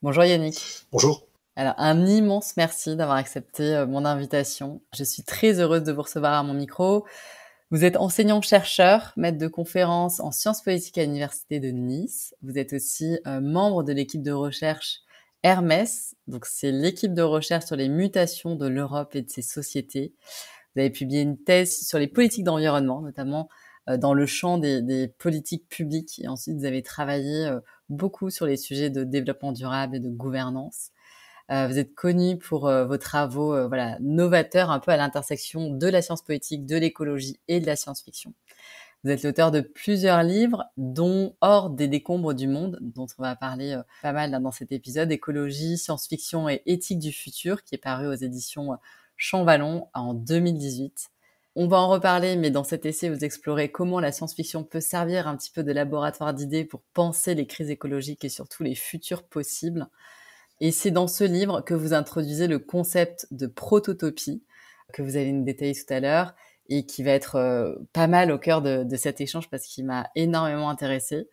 Bonjour Yannick. Bonjour. Alors, un immense merci d'avoir accepté mon invitation. Je suis très heureuse de vous recevoir à mon micro. Vous êtes enseignant-chercheur, maître de conférences en sciences politiques à l'Université de Nice. Vous êtes aussi membre de l'équipe de recherche Hermès. Donc, c'est l'équipe de recherche sur les mutations de l'Europe et de ses sociétés. Vous avez publié une thèse sur les politiques d'environnement, notamment dans le champ des politiques publiques. Et ensuite, vous avez travaillé beaucoup sur les sujets de développement durable et de gouvernance. Vous êtes connu pour vos travaux novateurs, un peu à l'intersection de la science politique, de l'écologie et de la science-fiction. Vous êtes l'auteur de plusieurs livres, dont Hors des décombres du monde, dont on va parler pas mal dans cet épisode, Écologie, science-fiction et éthique du futur, qui est paru aux éditions Champvallon en 2018. On va en reparler, mais dans cet essai, vous explorez comment la science-fiction peut servir un petit peu de laboratoire d'idées pour penser les crises écologiques et surtout les futurs possibles. Et c'est dans ce livre que vous introduisez le concept de prototopie, que vous allez nous détailler tout à l'heure, et qui va être pas mal au cœur de cet échange parce qu'il m'a énormément intéressée.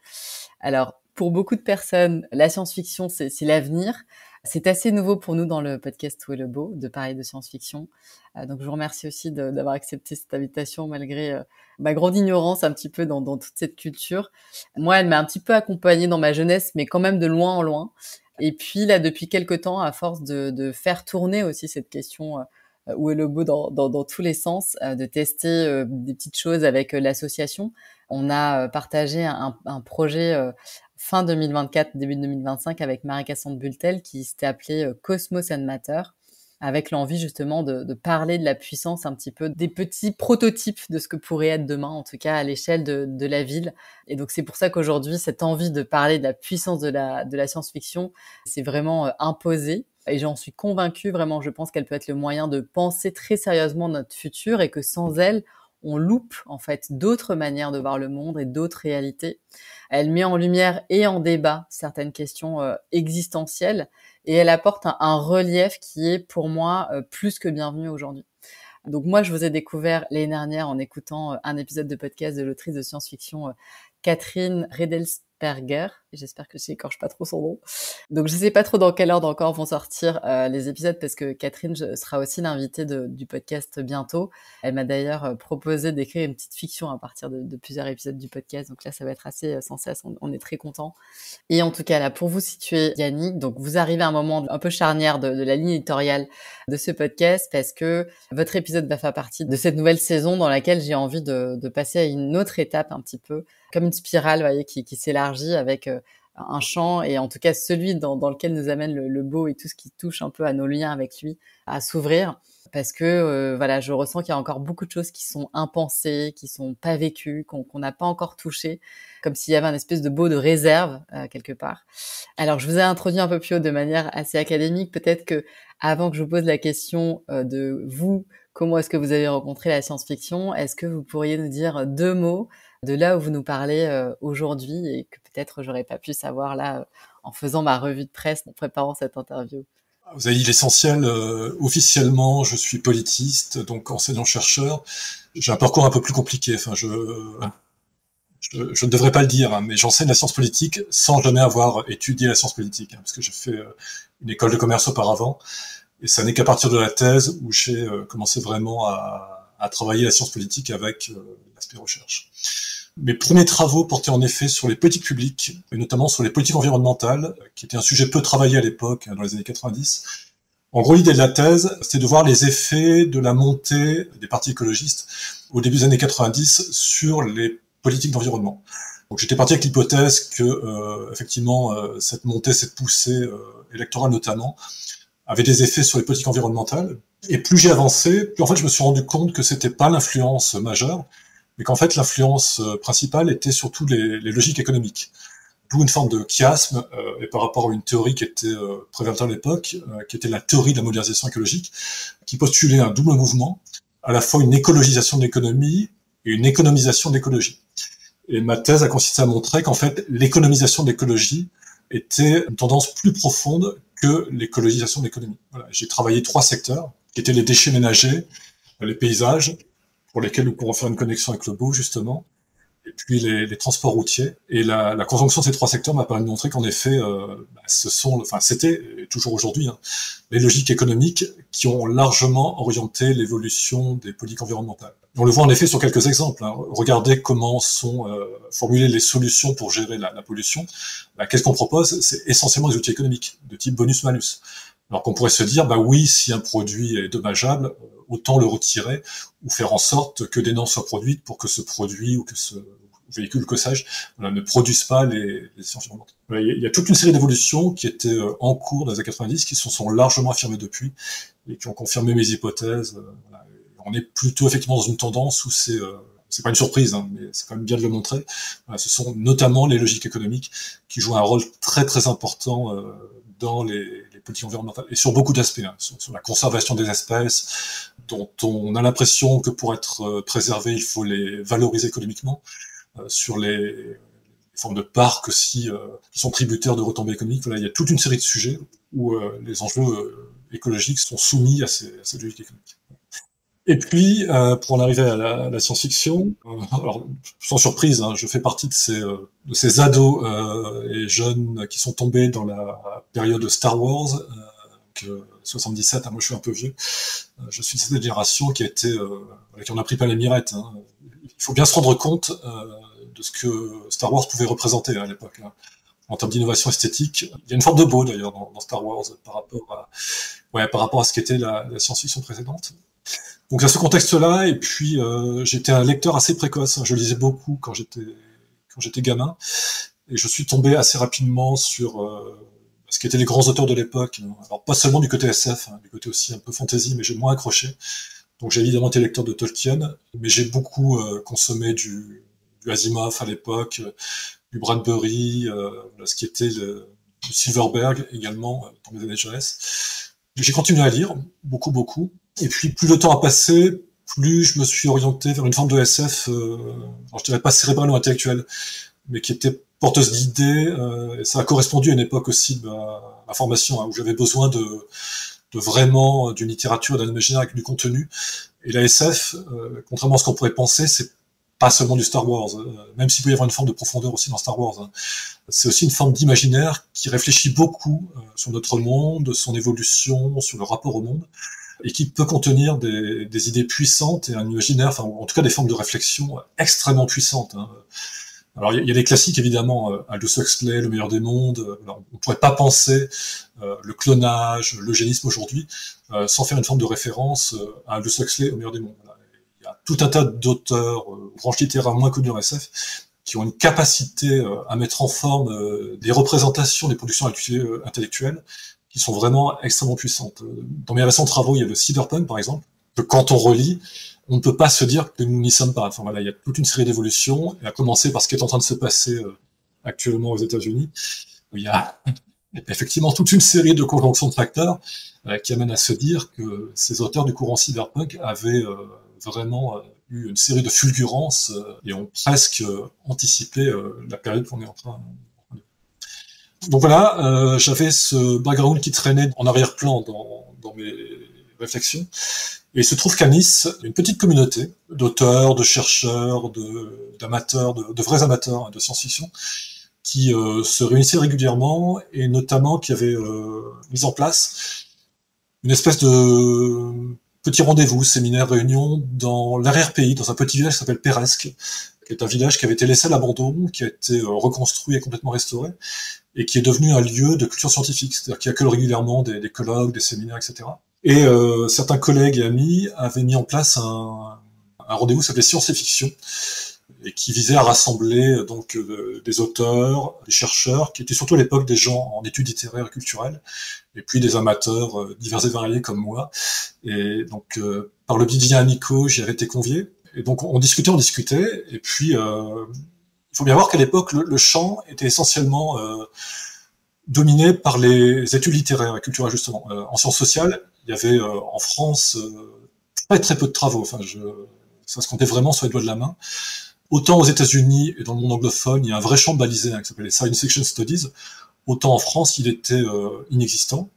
Alors, pour beaucoup de personnes, la science-fiction, c'est l'avenir. C'est assez nouveau pour nous dans le podcast Où est le beau de parler de science-fiction. Donc, je vous remercie aussi d'avoir accepté cette invitation malgré ma grande ignorance un petit peu dans toute cette culture. Moi, elle m'a un petit peu accompagnée dans ma jeunesse, mais quand même de loin en loin. Et puis là, depuis quelque temps, à force de faire tourner aussi cette question où est le beau dans tous les sens, de tester des petites choses avec l'association, on a partagé un projet fin 2024, début 2025 avec Marie-Cassandre Bultel qui s'était appelé Cosmos and Matter, avec l'envie justement de parler de la puissance un petit peu des petits prototypes de ce que pourrait être demain, en tout cas à l'échelle de la ville. Et donc c'est pour ça qu'aujourd'hui, cette envie de parler de la puissance de la science-fiction s'est vraiment imposée. Et j'en suis convaincue, vraiment, je pense qu'elle peut être le moyen de penser très sérieusement notre futur et que sans elle, on loupe en fait d'autres manières de voir le monde et d'autres réalités. Elle met en lumière et en débat certaines questions existentielles et elle apporte un relief qui est pour moi plus que bienvenu aujourd'hui. Donc moi, je vous ai découvert l'année dernière en écoutant un épisode de podcast de l'autrice de science-fiction Catherine Redelsperger. J'espère que j'écorche pas trop son nom. Donc je sais pas trop dans quelle ordre encore vont sortir les épisodes parce que Catherine sera aussi l'invitée du podcast bientôt. Elle m'a d'ailleurs proposé d'écrire une petite fiction à partir de plusieurs épisodes du podcast. Donc là, ça va être assez sensé. On est très contents. Et en tout cas, là, pour vous situer, Yannick, donc vous arrivez à un moment un peu charnière de la ligne éditoriale de ce podcast parce que votre épisode va faire partie de cette nouvelle saison dans laquelle j'ai envie de passer à une autre étape un petit peu, comme une spirale, vous voyez, qui s'élargit avec un champ et en tout cas celui dans lequel nous amène le beau et tout ce qui touche un peu à nos liens avec lui à s'ouvrir. Parce que voilà, je ressens qu'il y a encore beaucoup de choses qui sont impensées, qui sont pas vécues, qu'on n'a pas encore touchées, comme s'il y avait un espèce de beau de réserve quelque part. Alors, je vous ai introduit un peu plus haut de manière assez académique. Peut-être que avant que je vous pose la question de vous, comment est-ce que vous avez rencontré la science-fiction, est-ce que vous pourriez nous dire deux mots de là où vous nous parlez aujourd'hui et que peut-être j'aurais pas pu savoir là en faisant ma revue de presse, en préparant cette interview. Vous avez dit l'essentiel. Officiellement, je suis politiste, donc enseignant-chercheur. J'ai un parcours un peu plus compliqué. Enfin, je ne devrais pas le dire, hein, mais j'enseigne la science politique sans jamais avoir étudié la science politique, hein, parce que j'ai fait une école de commerce auparavant. Et ça n'est qu'à partir de la thèse où j'ai commencé vraiment à travailler la science politique avec l'aspect recherche. Mes premiers travaux portaient en effet sur les politiques publiques, et notamment sur les politiques environnementales, qui était un sujet peu travaillé à l'époque, dans les années 90. En gros, l'idée de la thèse, c'était de voir les effets de la montée des partis écologistes au début des années 90 sur les politiques d'environnement. Donc j'étais parti avec l'hypothèse que, effectivement, cette montée, cette poussée électorale notamment, avait des effets sur les politiques environnementales. Et plus j'ai avancé, plus en fait je me suis rendu compte que c'était pas l'influence majeure, mais qu'en fait l'influence principale était surtout les logiques économiques. D'où une forme de chiasme, et par rapport à une théorie qui était prévalente à l'époque, qui était la théorie de la modernisation écologique, qui postulait un double mouvement, à la fois une écologisation de l'économie et une économisation de l'écologie. Et ma thèse a consisté à montrer qu'en fait l'économisation de l'écologie était une tendance plus profonde que l'écologisation de l'économie. Voilà. J'ai travaillé 3 secteurs, qui étaient les déchets ménagers, les paysages, pour lesquels nous pourrons faire une connexion avec le beau, justement, et puis les transports routiers. Et la conjonction de ces trois secteurs m'a permis de montrer qu'en effet, c'était, et toujours aujourd'hui, hein, les logiques économiques qui ont largement orienté l'évolution des politiques environnementales. On le voit en effet sur quelques exemples. Hein. Regardez comment sont formulées les solutions pour gérer la pollution. Qu'est-ce qu'on propose? C'est essentiellement des outils économiques, de type bonus-malus. Alors qu'on pourrait se dire, oui, si un produit est dommageable, autant le retirer ou faire en sorte que des normes soient produites pour que ce produit ou que ce véhicule, que sais-je, ne produise pas les émissions environnementales. Il y a toute une série d'évolutions qui étaient en cours dans les années 90, qui se sont largement affirmées depuis et qui ont confirmé mes hypothèses. On est plutôt effectivement dans une tendance où c'est pas une surprise, hein, mais c'est quand même bien de le montrer. Ce sont notamment les logiques économiques qui jouent un rôle très très important dans les politiques environnementales et sur beaucoup d'aspects, hein, sur la conservation des espèces, dont on a l'impression que pour être préservées, il faut les valoriser économiquement, sur les formes de parcs aussi, qui sont tributaires de retombées économiques. Voilà, il y a toute une série de sujets où les enjeux écologiques sont soumis à ces logiques économiques. Et puis, pour en arriver à la science-fiction, alors sans surprise, hein, je fais partie de ces ados et jeunes qui sont tombés dans la période de Star Wars, 77. Hein, moi je suis un peu vieux. Je suis de cette génération qui en a pris plein les mirettes. Hein. Il faut bien se rendre compte de ce que Star Wars pouvait représenter à l'époque. Hein. En termes d'innovation esthétique, il y a une forme de beau d'ailleurs dans Star Wars par rapport à ce qu'était la science-fiction précédente. Donc à ce contexte-là, et puis j'étais un lecteur assez précoce. Hein. Je lisais beaucoup quand j'étais gamin, et je suis tombé assez rapidement sur ce qu'étaient les grands auteurs de l'époque. Alors pas seulement du côté SF, hein, du côté aussi un peu fantasy, mais j'ai moins accroché. Donc j'ai évidemment été lecteur de Tolkien, mais j'ai beaucoup consommé du Asimov à l'époque, du Bradbury, ce qui était du Silverberg également dans mes années de jeunesse. J'ai continué à lire beaucoup. Et puis, plus le temps a passé, plus je me suis orienté vers une forme de SF, alors je dirais pas cérébrale ou intellectuelle, mais qui était porteuse d'idées, et ça a correspondu à une époque aussi de ma formation, hein, où j'avais besoin de vraiment d'une littérature, d'un imaginaire avec du contenu. Et la SF, contrairement à ce qu'on pourrait penser, c'est pas seulement du Star Wars, même s'il peut y avoir une forme de profondeur aussi dans Star Wars. Hein. C'est aussi une forme d'imaginaire qui réfléchit beaucoup sur notre monde, son évolution, sur le rapport au monde, et qui peut contenir des idées puissantes et un imaginaire, enfin en tout cas des formes de réflexion extrêmement puissantes. Hein. Alors il y a des classiques évidemment, Aldous Huxley, Le meilleur des mondes. Alors, on ne pourrait pas penser le clonage, l'eugénisme aujourd'hui sans faire une forme de référence à Aldous Huxley, au meilleur des mondes. Voilà. Il y a tout un tas d'auteurs, branches littéraires moins connues en SF, qui ont une capacité à mettre en forme des représentations des productions intellectuelles qui sont vraiment extrêmement puissantes. Dans mes récents travaux, il y a le cyberpunk, par exemple, que quand on relit, on ne peut pas se dire que nous n'y sommes pas. Enfin voilà, il y a toute une série d'évolutions, et à commencer par ce qui est en train de se passer actuellement aux États-Unis. Il y a effectivement toute une série de conjonctions de facteurs qui amènent à se dire que ces auteurs du courant cyberpunk avaient vraiment eu une série de fulgurances et ont presque anticipé la période qu'on est en train de... Donc voilà, j'avais ce background qui traînait en arrière-plan dans mes réflexions. Et il se trouve qu'à Nice, il y a une petite communauté d'auteurs, de chercheurs, d'amateurs, de vrais amateurs de science-fiction, qui se réunissaient régulièrement, et notamment qui avaient mis en place une espèce de petit rendez-vous, séminaire, réunion, dans l'arrière-pays, dans un petit village qui s'appelle Péresque, qui est un village qui avait été laissé à l'abandon, qui a été reconstruit et complètement restauré, et qui est devenu un lieu de culture scientifique, c'est-à-dire qu'il accueille régulièrement des colloques, des séminaires, etc. Et certains collègues et amis avaient mis en place un rendez-vous qui s'appelait Science et Fiction, et qui visait à rassembler donc des auteurs, des chercheurs, qui étaient surtout à l'époque des gens en études littéraires et culturelles, et puis des amateurs divers et variés comme moi. Et donc, par le biais de liens amicaux, j'y avais été convié. Et donc, on discutait, et puis il faut bien voir qu'à l'époque, le champ était essentiellement dominé par les études littéraires et culturelles, justement. En sciences sociales, il y avait en France très peu de travaux. Enfin, ça se comptait vraiment sur les doigts de la main. Autant aux États-Unis et dans le monde anglophone, il y a un vrai champ balisé qui s'appelle les Science Fiction Studies. Autant en France, il était inexistant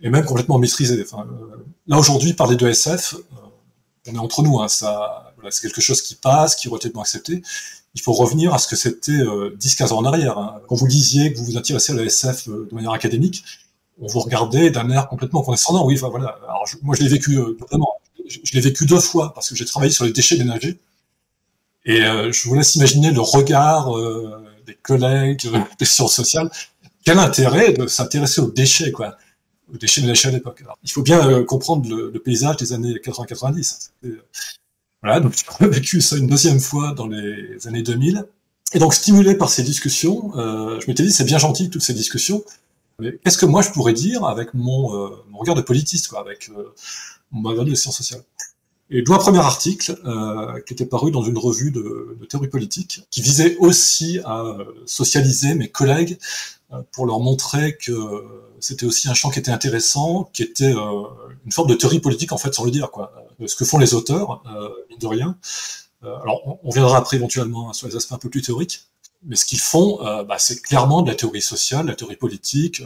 et même complètement maîtrisé. Enfin, là aujourd'hui, parler de SF, on est entre nous. Hein, ça, voilà, c'est quelque chose qui passe, qui est relativement accepté. il faut revenir à ce que c'était 10-15 ans en arrière. Hein. Quand vous lisiez, que vous vous intéressiez à la SF de manière académique, on vous regardait d'un air complètement condescendant. Oui, enfin, voilà. Alors, moi, je l'ai vécu totalement. Je l'ai vécu 2 fois, parce que j'ai travaillé sur les déchets ménagers. Et je vous laisse imaginer le regard des collègues des sciences sociales. Quel intérêt de s'intéresser aux déchets, quoi, aux déchets ménagers à l'époque. Alors, il faut bien comprendre le paysage des années 80-90. Voilà, donc j'ai vécu ça une 2e fois dans les années 2000. Et donc, stimulé par ces discussions, je m'étais dit, c'est bien gentil toutes ces discussions, mais qu'est-ce que moi je pourrais dire avec mon regard de politiste, quoi, avec mon bagage de sciences sociales. Et d'où un premier article qui était paru dans une revue de théorie politique, qui visait aussi à socialiser mes collègues pour leur montrer que c'était aussi un champ qui était intéressant, qui était une forme de théorie politique, en fait, sans le dire, quoi. Ce que font les auteurs, mine de rien. Alors, on viendra après éventuellement sur les aspects un peu plus théoriques, mais ce qu'ils font, c'est clairement de la théorie sociale, de la théorie politique,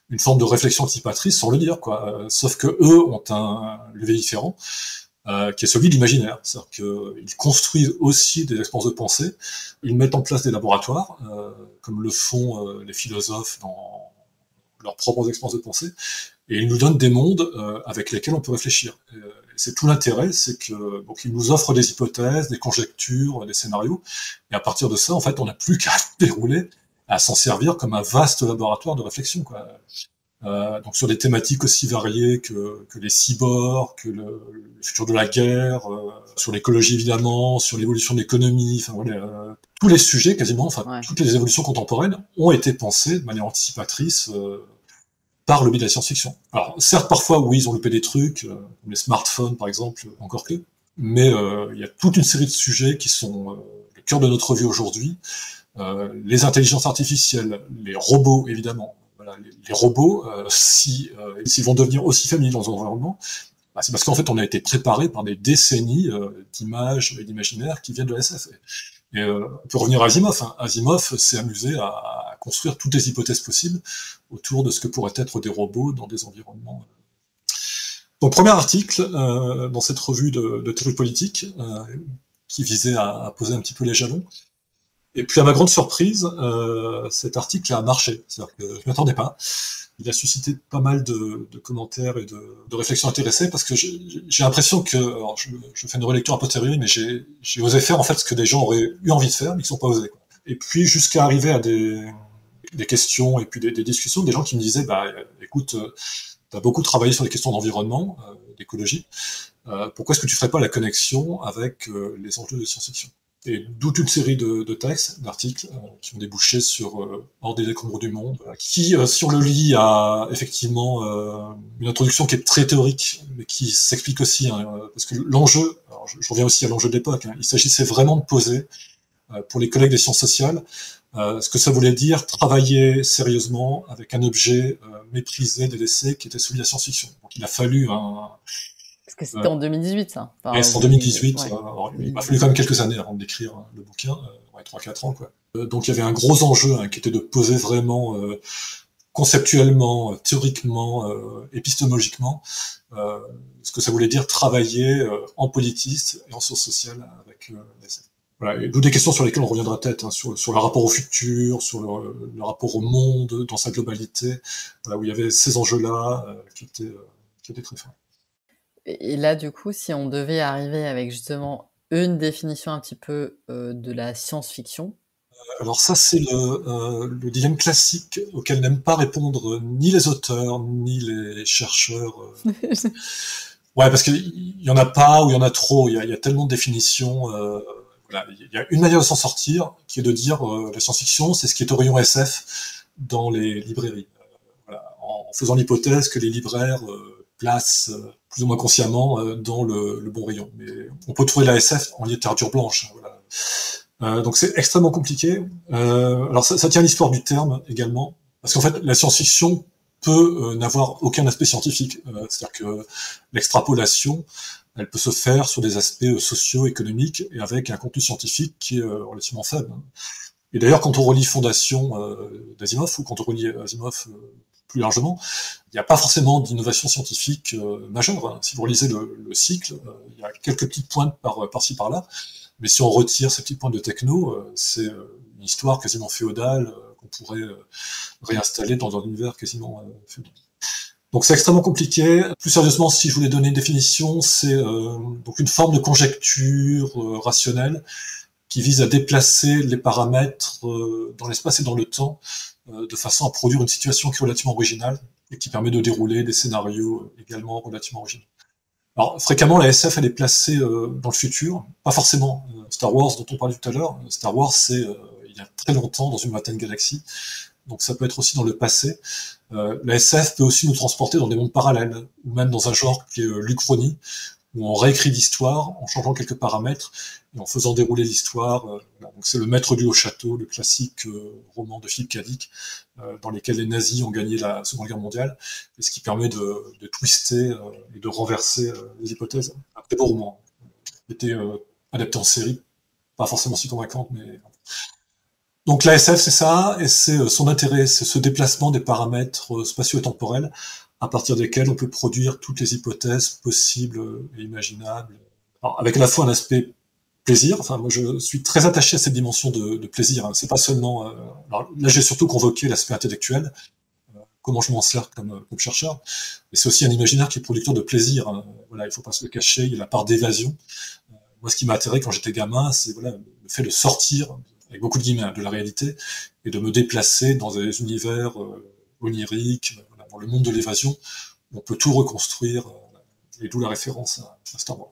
une forme de réflexion anticipatrice, sans le dire, quoi. Sauf que eux ont un levier différent, qui est celui de l'imaginaire. C'est-à-dire qu'ils construisent aussi des expériences de pensée, ils mettent en place des laboratoires, comme le font les philosophes dans leurs propres expériences de pensée, et ils nous donnent des mondes avec lesquels on peut réfléchir. Et c'est tout l'intérêt, c'est que donc ils nous offrent des hypothèses, des conjectures, des scénarios, et à partir de ça, en fait, on n'a plus qu'à dérouler, à s'en servir comme un vaste laboratoire de réflexion, quoi. Donc sur des thématiques aussi variées que les cyborgs, que le futur de la guerre, sur l'écologie évidemment, sur l'évolution de l'économie, enfin voilà, tous les sujets quasiment, enfin Ouais. toutes les évolutions contemporaines ont été pensées de manière anticipatrice par le biais de la science-fiction. Alors certes parfois oui ils ont loupé des trucs, comme les smartphones par exemple, encore que, mais il y a toute une série de sujets qui sont le cœur de notre vie aujourd'hui, les intelligences artificielles, les robots évidemment. Voilà, les robots, s'ils vont devenir aussi familiers dans l'environnement, c'est parce qu'en fait on a été préparé par des décennies d'images et d'imaginaires qui viennent de la SF. Et on peut revenir à Asimov. Hein. Asimov s'est amusé à construire toutes les hypothèses possibles autour de ce que pourraient être des robots dans des environnements. Donc premier article dans cette revue de théorie politique qui visait à poser un petit peu les jalons. Et puis à ma grande surprise, cet article a marché. C'est-à-dire que je ne m'attendais pas. Il a suscité pas mal de commentaires et de réflexions intéressées parce que j'ai l'impression que, alors je fais une relecture a posteriori, mais j'ai osé faire en fait ce que des gens auraient eu envie de faire mais qui ne sont pas osés. Quoi. Et puis jusqu'à arriver à des questions et puis des discussions, des gens qui me disaient, écoute, tu as beaucoup travaillé sur les questions d'environnement, d'écologie. Pourquoi est-ce que tu ferais pas la connexion avec les enjeux de science-fiction? Et d'où une série de textes, d'articles qui ont débouché sur Hors des décombres du monde, qui, si on le lit, a effectivement une introduction qui est très théorique, mais qui s'explique aussi, hein, parce que l'enjeu, alors je reviens aussi à l'enjeu de l'époque, hein, il s'agissait vraiment de poser, pour les collègues des sciences sociales, ce que ça voulait dire travailler sérieusement avec un objet méprisé, délaissé, qui était celui de la science-fiction. Donc il a fallu un... Parce que c'était en 2018, ça. Enfin, c'est en 2018. Ouais. Il m'a fallu quand même quelques années avant d'écrire le bouquin, 3-4 ans, quoi. Donc il y avait un gros enjeu hein, qui était de poser vraiment conceptuellement, théoriquement, épistémologiquement, ce que ça voulait dire travailler en politiste et en sciences sociales avec la SF. Voilà, et d'où des questions sur lesquelles on reviendra peut-être, hein, sur le rapport au futur, sur le rapport au monde dans sa globalité, voilà, où il y avait ces enjeux-là qui étaient très forts. Et là, du coup, si on devait arriver avec justement une définition un petit peu de la science-fiction. Alors ça, c'est le dilemme classique auquel n'aiment pas répondre ni les auteurs, ni les chercheurs. Ouais, parce qu'il y en a pas ou il y en a trop, il y a tellement de définitions. Voilà. Il y a une manière de s'en sortir, qui est de dire la science-fiction, c'est ce qui est au rayon SF dans les librairies. Voilà, en faisant l'hypothèse que les libraires placent plus ou moins consciemment dans le bon rayon. Mais on peut trouver la SF en littérature blanche. Voilà. Donc c'est extrêmement compliqué. Alors ça tient à l'histoire du terme également, parce qu'en fait la science-fiction peut n'avoir aucun aspect scientifique. C'est-à-dire que l'extrapolation, elle peut se faire sur des aspects socio-économiques et avec un contenu scientifique qui est relativement faible. Et d'ailleurs, quand on relit Fondation d'Asimov, ou quand on relit Asimov plus largement, il n'y a pas forcément d'innovation scientifique majeure. Hein. Si vous relisez le cycle, il y a quelques petites pointes par-ci par-là, Mais si on retire ces petits points de techno, c'est une histoire quasiment féodale qu'on pourrait réinstaller dans un univers quasiment féodal. Donc c'est extrêmement compliqué. Plus sérieusement, si je voulais donner une définition, c'est donc une forme de conjecture rationnelle qui vise à déplacer les paramètres dans l'espace et dans le temps de façon à produire une situation qui est relativement originale et qui permet de dérouler des scénarios également relativement originaux. Alors fréquemment, la SF elle est placée dans le futur, pas forcément. Star Wars dont on parlait tout à l'heure, Star Wars c'est il y a très longtemps dans une lointaine galaxie, donc ça peut être aussi dans le passé. La SF peut aussi nous transporter dans des mondes parallèles, ou même dans un genre qui est l'Uchronie, où on réécrit l'histoire en changeant quelques paramètres et en faisant dérouler l'histoire. Voilà. Donc c'est le Maître du Haut-Château, le classique roman de Philippe K. Dick, dans lequel les nazis ont gagné la Seconde Guerre mondiale, et ce qui permet de twister et de renverser les hypothèses. Un très beau roman, qui était adapté en série, pas forcément si convaincante, mais... Donc la SF c'est ça, et c'est son intérêt, c'est ce déplacement des paramètres spatio-temporels à partir desquels on peut produire toutes les hypothèses possibles et imaginables. Alors, avec à la fois un aspect plaisir, enfin moi je suis très attaché à cette dimension de plaisir, hein. C'est pas seulement... alors là j'ai surtout convoqué l'aspect intellectuel, comment je m'en sers comme chercheur, mais c'est aussi un imaginaire qui est producteur de plaisir, hein. Voilà, il faut pas se le cacher, il y a la part d'évasion. Moi ce qui m'a attiré quand j'étais gamin, c'est voilà, le fait de sortir, avec beaucoup de guillemets, de la réalité, et de me déplacer dans des univers oniriques, voilà, dans le monde de l'évasion, où on peut tout reconstruire, et d'où la référence à Star Wars.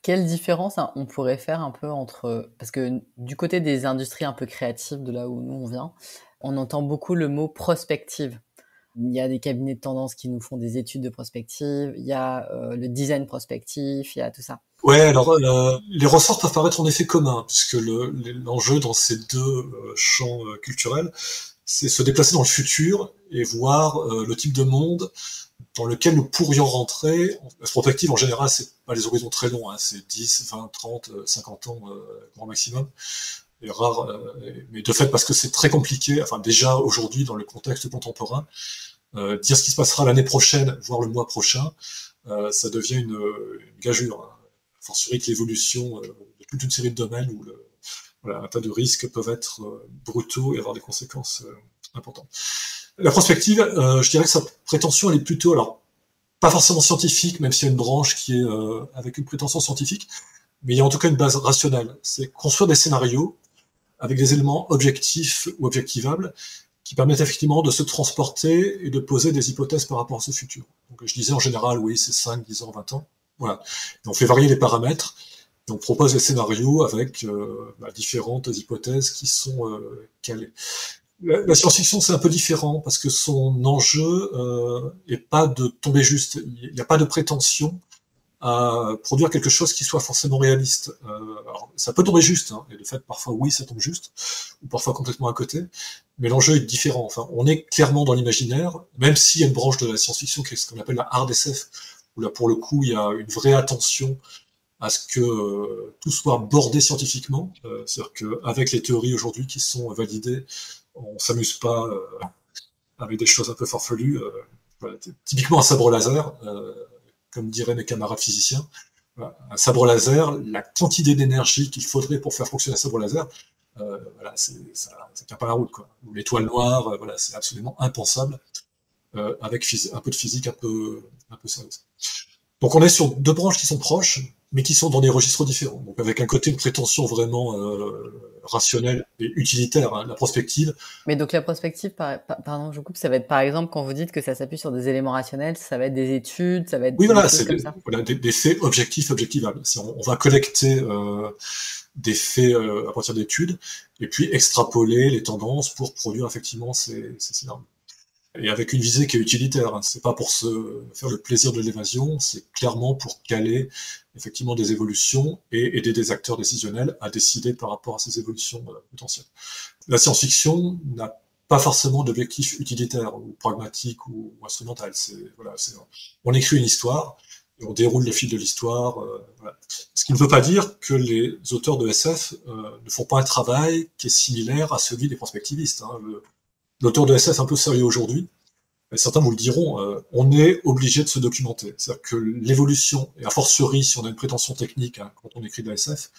Quelle différence on pourrait faire un peu entre... Parce que du côté des industries un peu créatives, de là où nous on vient, on entend beaucoup le mot prospective. Il y a des cabinets de tendance qui nous font des études de prospective, il y a le design prospectif, il y a tout ça. Ouais, alors les ressorts peuvent paraître en effet communs, puisque l'enjeu dans ces deux champs culturels, c'est se déplacer dans le futur et voir le type de monde dans lequel nous pourrions rentrer. La prospective, en général, c'est pas les horizons très longs, hein, c'est 10, 20, 30, 50 ans grand maximum. Et rare, mais de fait, parce que c'est très compliqué, enfin déjà aujourd'hui, dans le contexte contemporain, dire ce qui se passera l'année prochaine, voire le mois prochain, ça devient une gageure, hein. Fortiori que l'évolution de toute une série de domaines où voilà, un tas de risques peuvent être brutaux et avoir des conséquences importantes. La prospective, je dirais que sa prétention, elle est plutôt, alors, pas forcément scientifique, même s'il y a une branche qui est avec une prétention scientifique, mais il y a en tout cas une base rationnelle. C'est construire des scénarios avec des éléments objectifs ou objectivables qui permettent effectivement de se transporter et de poser des hypothèses par rapport à ce futur. Donc je disais en général, oui, c'est 5, 10 ans, 20 ans. Voilà. Et on fait varier les paramètres et on propose des scénarios avec différentes hypothèses qui sont calées. La science-fiction, c'est un peu différent parce que son enjeu est pas de tomber juste. Il n'y a pas de prétention à produire quelque chose qui soit forcément réaliste. Alors, ça peut tomber juste, hein, et de fait, parfois, oui, ça tombe juste, ou parfois complètement à côté, mais l'enjeu est différent. Enfin, on est clairement dans l'imaginaire, même s'il y a une branche de la science-fiction qui est ce qu'on appelle la hard SF, où là, pour le coup, il y a une vraie attention à ce que tout soit bordé scientifiquement. C'est-à-dire qu'avec les théories aujourd'hui qui sont validées, on s'amuse pas avec des choses un peu farfelues. Voilà, typiquement un sabre laser, comme diraient mes camarades physiciens. Voilà, un sabre laser, la quantité d'énergie qu'il faudrait pour faire fonctionner un sabre laser, voilà, ça tient pas la route, quoi. L'étoile noire, voilà, c'est absolument impensable, avec un peu de physique un peu sérieuse. Donc on est sur deux branches qui sont proches, mais qui sont dans des registres différents. Donc avec un côté de prétention vraiment rationnelle et utilitaire, hein, la prospective. Mais donc la prospective, pardon, je coupe, ça va être par exemple quand vous dites que ça s'appuie sur des éléments rationnels, ça va être des études, ça va être oui, des voilà, choses comme ça. Voilà, des faits objectifs, objectivables. On va collecter des faits à partir d'études, et puis extrapoler les tendances pour produire effectivement ces scénarios. Et avec une visée qui est utilitaire, hein. C'est pas pour se faire le plaisir de l'évasion, c'est clairement pour caler effectivement des évolutions et aider des acteurs décisionnels à décider par rapport à ces évolutions potentielles. La science-fiction n'a pas forcément d'objectif utilitaire ou pragmatique ou instrumental. On écrit une histoire et on déroule le fil de l'histoire. Voilà. Ce qui ne veut pas dire que les auteurs de SF ne font pas un travail qui est similaire à celui des prospectivistes, hein. L'auteur de SF un peu sérieux aujourd'hui, et certains vous le diront, on est obligé de se documenter. C'est-à-dire que l'évolution, et a fortiori si on a une prétention technique, hein, quand on écrit de la SF,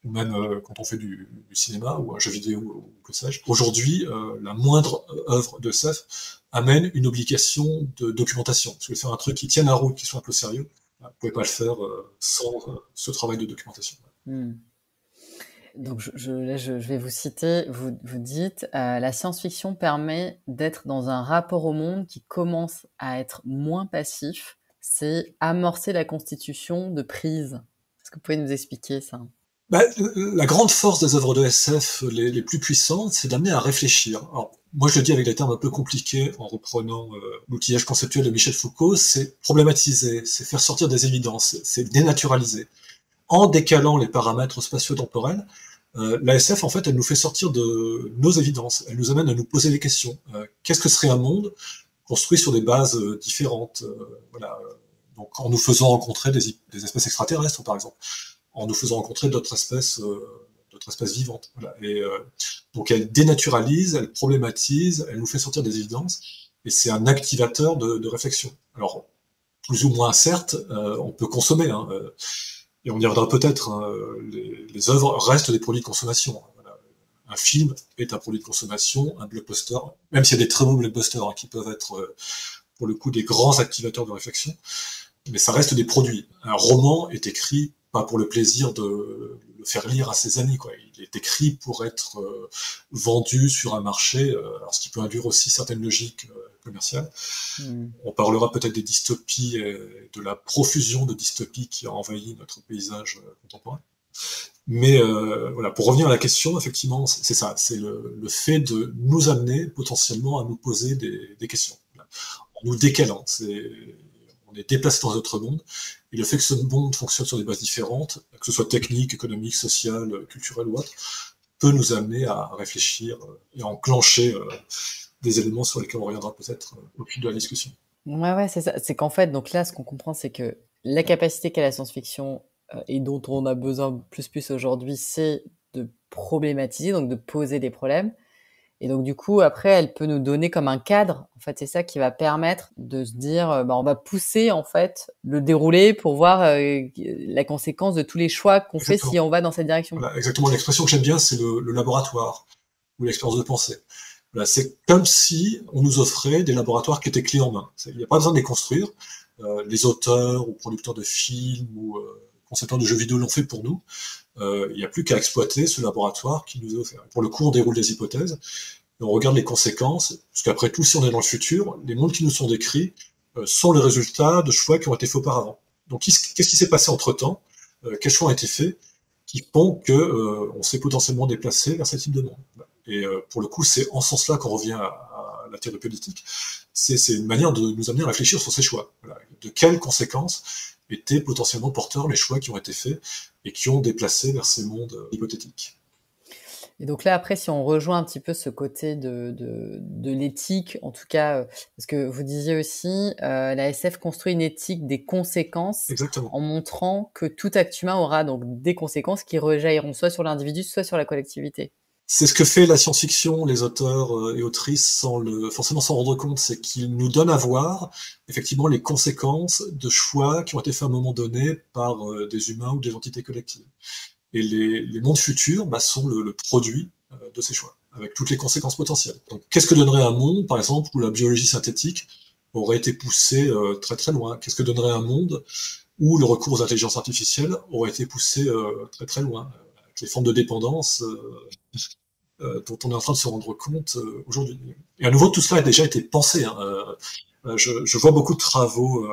ou même quand on fait du cinéma ou un jeu vidéo ou que sais-je, aujourd'hui, la moindre œuvre de SF amène une obligation de documentation. Si vous voulez faire un truc qui tienne la route, qui soit un peu sérieux, vous ne pouvez pas le faire sans ce travail de documentation. Hmm. Donc, je vais vous citer, vous dites, la science-fiction permet d'être dans un rapport au monde qui commence à être moins passif, c'est amorcer la constitution de prise. Est-ce que vous pouvez nous expliquer ça? La grande force des œuvres de SF les plus puissantes, c'est d'amener à réfléchir. Alors, moi, je le dis avec des termes un peu compliqués, en reprenant l'outillage conceptuel de Michel Foucault, c'est problématiser, c'est faire sortir des évidences, c'est dénaturaliser. En décalant les paramètres spatio-temporels, la SF, en fait, elle nous fait sortir de nos évidences, elle nous amène à nous poser des questions. Qu'est-ce que serait un monde construit sur des bases différentes, voilà, donc en nous faisant rencontrer des espèces extraterrestres, par exemple, en nous faisant rencontrer d'autres espèces vivantes. Voilà. Et donc elle dénaturalise, elle problématise, elle nous fait sortir des évidences, et c'est un activateur de réflexion. Alors, plus ou moins, certes, on peut consommer, hein, et on y reviendra peut-être, hein, les œuvres restent des produits de consommation. Voilà. Un film est un produit de consommation, un blockbuster, même s'il y a des très beaux blockbusters hein, qui peuvent être, pour le coup, des grands activateurs de réflexion, mais ça reste des produits. Un roman est écrit pas pour le plaisir de le faire lire à ses amis, quoi. Il est écrit pour être vendu sur un marché, alors ce qui peut induire aussi certaines logiques commerciales. On parlera peut-être des dystopies et de la profusion de dystopies qui a envahi notre paysage contemporain. Mais voilà, pour revenir à la question, effectivement, c'est ça, c'est le fait de nous amener potentiellement à nous poser des questions. En nous décalant, on est déplacé dans un autre monde, et le fait que ce monde fonctionne sur des bases différentes, que ce soit technique, économique, sociale, culturelle ou autre, peut nous amener à réfléchir et à enclencher des éléments sur lesquels on reviendra peut-être au fil de la discussion. Ouais, c'est ça. C'est qu'en fait, donc là, ce qu'on comprend, c'est que la capacité qu'a la science-fiction et dont on a besoin plus aujourd'hui, c'est de problématiser, donc de poser des problèmes. Et donc, du coup, après, elle peut nous donner comme un cadre. En fait, c'est ça qui va permettre de se dire, on va pousser, en fait, le déroulé pour voir la conséquence de tous les choix qu'on fait si on va dans cette direction. Voilà, exactement. L'expression que j'aime bien, c'est le laboratoire ou l'expérience de pensée. Voilà, c'est comme si on nous offrait des laboratoires qui étaient clés en main. Il n'y a pas besoin de les construire. Les auteurs ou producteurs de films ou concepteurs de jeux vidéo l'ont fait pour nous. Il n'y a plus qu'à exploiter ce laboratoire qui nous est offert. Pour le coup, on déroule des hypothèses et on regarde les conséquences, parce qu'après tout, si on est dans le futur, les mondes qui nous sont décrits sont le résultat de choix qui ont été faits auparavant. Donc, qu'est-ce qui s'est passé entre-temps? Quels choix ont été faits qui font que on s'est potentiellement déplacé vers ce type de monde? Et pour le coup, c'est en ce sens-là qu'on revient à la théorie politique. C'est une manière de nous amener à réfléchir sur ces choix. Voilà. De quelles conséquences étaient potentiellement porteurs les choix qui ont été faits et qui ont déplacé vers ces mondes hypothétiques. Et donc là, après, si on rejoint un petit peu ce côté de l'éthique, en tout cas, parce que vous disiez aussi, la SF construit une éthique des conséquences. Exactement. En montrant que tout acte humain aura donc des conséquences qui rejailliront soit sur l'individu, soit sur la collectivité. C'est ce que fait la science-fiction, les auteurs et autrices, sans forcément s'en rendre compte, c'est qu'ils nous donnent à voir effectivement les conséquences de choix qui ont été faits à un moment donné par des humains ou des entités collectives. Et les mondes futurs sont le produit de ces choix, avec toutes les conséquences potentielles. Donc, qu'est-ce que donnerait un monde, par exemple, où la biologie synthétique aurait été poussée très très loin? Qu'est-ce que donnerait un monde où le recours aux intelligences artificielles aurait été poussé très très loin, avec les formes de dépendance dont on est en train de se rendre compte aujourd'hui. Et à nouveau, tout cela a déjà été pensé. Hein. Je vois beaucoup de travaux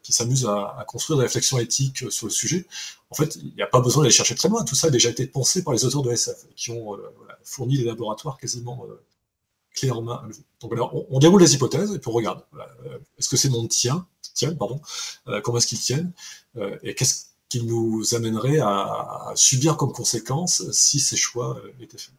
qui s'amusent à construire des réflexions éthiques sur le sujet. En fait, il n'y a pas besoin d'aller chercher très loin. Tout ça a déjà été pensé par les auteurs de SF, qui ont fourni des laboratoires quasiment clés en main. Donc voilà, on déroule les hypothèses et puis on regarde. Voilà, est-ce que ces mondes tiennent, comment est-ce qu'ils tiennent, et qu'est-ce qui nous amènerait à subir comme conséquence si ces choix étaient faits.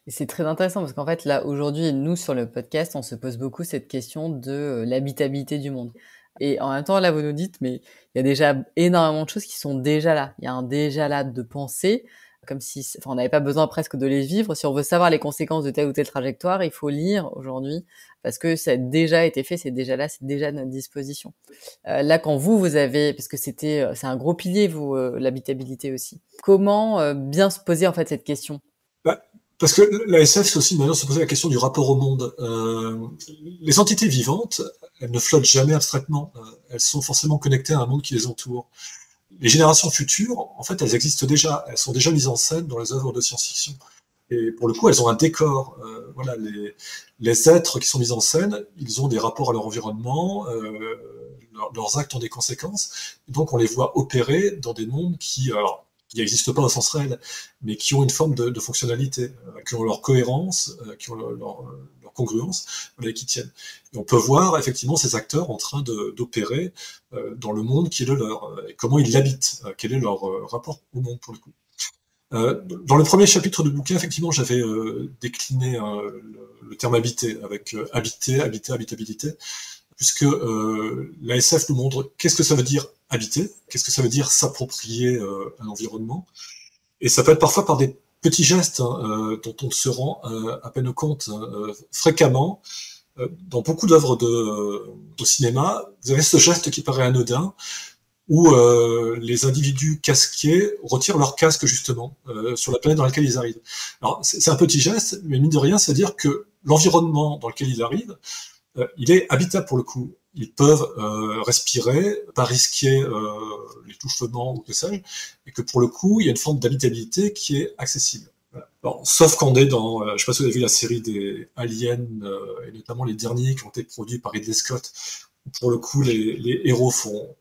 Et c'est très intéressant parce qu'en fait, là, aujourd'hui, nous, sur le podcast, on se pose beaucoup cette question de l'habitabilité du monde. Et en même temps, là, vous nous dites, mais il y a déjà énormément de choses qui sont déjà là. Il y a un déjà là de pensée. comme si, enfin, on n'avait pas besoin presque de les vivre. Si on veut savoir les conséquences de telle ou telle trajectoire, il faut lire aujourd'hui parce que ça a déjà été fait, c'est déjà là, c'est déjà à notre disposition. Là, quand vous avez, parce que c'est un gros pilier, l'habitabilité aussi. Comment bien se poser en fait cette question? Bah, parce que la SF, c'est aussi une manière de se poser la question du rapport au monde. Les entités vivantes, elles ne flottent jamais abstraitement. Elles sont forcément connectées à un monde qui les entoure. Les générations futures, en fait, elles existent déjà. Elles sont déjà mises en scène dans les œuvres de science-fiction. Et pour le coup, elles ont un décor. Voilà, les êtres qui sont mis en scène, ils ont des rapports à leur environnement, leurs actes ont des conséquences. Et donc, on les voit opérer dans des mondes qui, alors, qui n'existent pas au sens réel, mais qui ont une forme de fonctionnalité, qui ont leur cohérence, qui ont leur congruence, voilà, et qui tiennent. Et on peut voir effectivement ces acteurs en train d'opérer dans le monde qui est le leur, et comment ils l'habitent, quel est leur rapport au monde pour le coup. Dans le premier chapitre du bouquin, effectivement, j'avais décliné le terme habiter avec habiter, habitabilité, puisque la SF nous montre qu'est-ce que ça veut dire habiter, qu'est-ce que ça veut dire s'approprier un environnement, et ça peut être parfois par des petits gestes dont on se rend à peine compte fréquemment. Dans beaucoup d'œuvres de cinéma, vous avez ce geste qui paraît anodin, où les individus casqués retirent leur casque justement sur la planète dans laquelle ils arrivent. Alors c'est un petit geste, mais mine de rien, c'est-à-dire que l'environnement dans lequel ils arrivent, il est habitable pour le coup. Ils peuvent respirer, pas risquer l'étouffement ou que sais-je, et que pour le coup, il y a une forme d'habitabilité qui est accessible. Voilà. Alors, sauf qu'on est dans, je sais pas si vous avez vu la série des Aliens, et notamment les derniers qui ont été produits par Ridley Scott, pour le coup, les héros font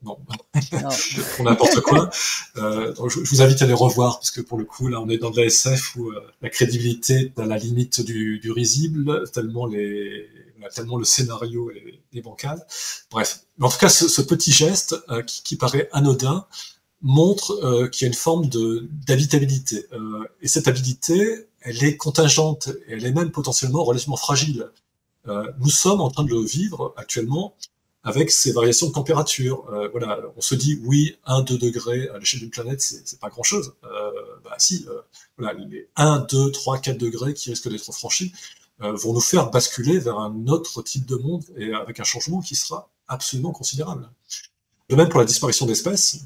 n'importe quoi. Donc je vous invite à les revoir, parce que pour le coup, là, on est dans de la SF où la crédibilité est à la limite du risible, tellement le scénario est bancal. Bref. Mais en tout cas, ce petit geste qui paraît anodin montre qu'il y a une forme d'habitabilité. Et cette habitabilité, elle est contingente, et elle est même potentiellement relativement fragile. Nous sommes en train de le vivre actuellement avec ces variations de température. Voilà, on se dit, oui, 1-2 degrés à l'échelle d'une planète, c'est pas grand-chose. Bah si, voilà, les 1, 2, 3, 4 degrés qui risquent d'être franchis vont nous faire basculer vers un autre type de monde, et avec un changement qui sera absolument considérable. De même pour la disparition d'espèces,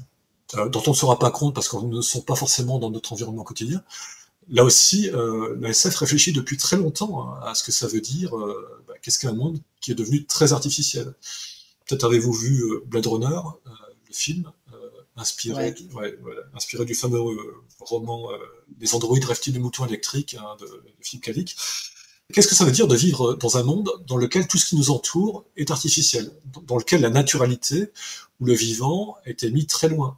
dont on ne se rend pas compte parce qu'on ne sont pas forcément dans notre environnement quotidien. Là aussi, la SF réfléchit depuis très longtemps à ce que ça veut dire, qu'est-ce qu'un monde qui est devenu très artificiel. Peut-être avez-vous vu Blade Runner, le film, inspiré du fameux roman Les androïdes rêvent-ils de moutons électriques, de Philippe K. Dick. Qu'est-ce que ça veut dire de vivre dans un monde dans lequel tout ce qui nous entoure est artificiel, dans lequel la naturalité ou le vivant était mis très loin?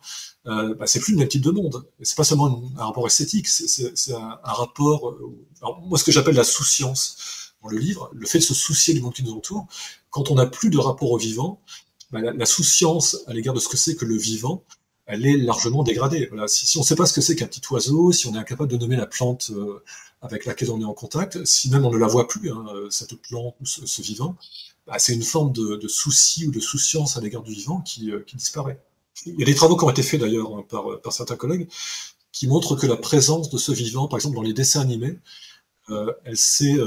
C'est plus le même type de monde. C'est pas seulement un rapport esthétique, c'est un rapport. Alors moi, ce que j'appelle la souciance dans le livre, le fait de se soucier du monde qui nous entoure. Quand on n'a plus de rapport au vivant, la souciance à l'égard de ce que c'est que le vivant, elle est largement dégradée. Voilà. Si on ne sait pas ce que c'est qu'un petit oiseau, si on est incapable de nommer la plante avec laquelle on est en contact, si même on ne la voit plus, cette plante ou ce vivant, c'est une forme de souci ou de souciance à l'égard du vivant qui disparaît. Il y a des travaux qui ont été faits d'ailleurs par certains collègues qui montrent que la présence de ce vivant, par exemple dans les dessins animés, elle s'est